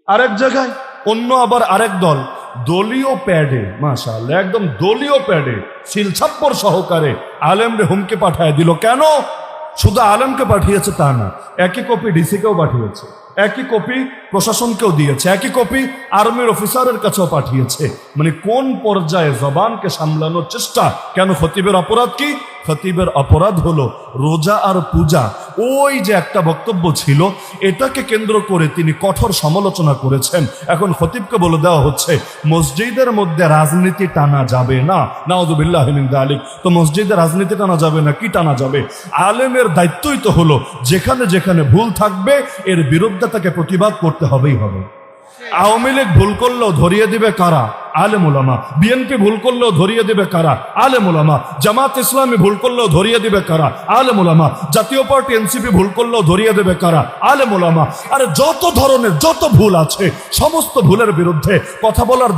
আরেক জায়গায় অন্য আবার আরেক দল দলীয় প্যাডে, মাশাআল্লাহ, একদম দলীয় প্যাডে শিলছাপ্পর সহকারে আলেমরে হুমকি পাঠায় দিল। কেন? শুধু আলেমকে পাঠিয়েছে তা না, একই কপি ডিসিকেও পাঠিয়েছে, একই কপি প্রশাসনকেও দিয়েছে, একই কপি আর্মির অফিসারের কাছেও পাঠিয়েছে। মানে কোন পর্যায়ে জবানকে সামলানোর চেষ্টা। কেন? খতিবের অপরাধ কি? খতিবের অপরাধ হলো রোজা আর পূজা। ওই যে একটা বক্তব্য ছিল, এটাকে কেন্দ্র করে তিনি কঠোর সমালোচনা করেছেন। এখন খতিবকে বলে দেওয়া হচ্ছে মসজিদের মধ্যে রাজনীতি টানা যাবে না। নাউযুবিল্লাহি মিন যালিক। তো মসজিদে রাজনীতি টানা যাবে না, কি টানা যাবে? আলেমের দায়িত্বই তো হলো যেখানে যেখানে ভুল থাকবে এর বিরুদ্ধে তাকে প্রতিবাদ করতে হবেই হবে। আওয়ামী লীগ ভুল করলেও ধরিয়ে দিবে কারা? আলেম উলামা। বিএনপি ভুল করলেও ধরিয়ে দিবে কারা? আলেম উলামা। জামাত ইসলামী ভুল করলেও ধরিয়ে দিবে কারা? আলেম উলামা। জাতীয় পার্টি এনসিপি ভুল করলেও ধরিয়ে দেবে কারা? আলেম উলামা। আরে যত ধরনের যত ভুল আছে সমস্ত ভুলের বিরুদ্ধে কথা বলার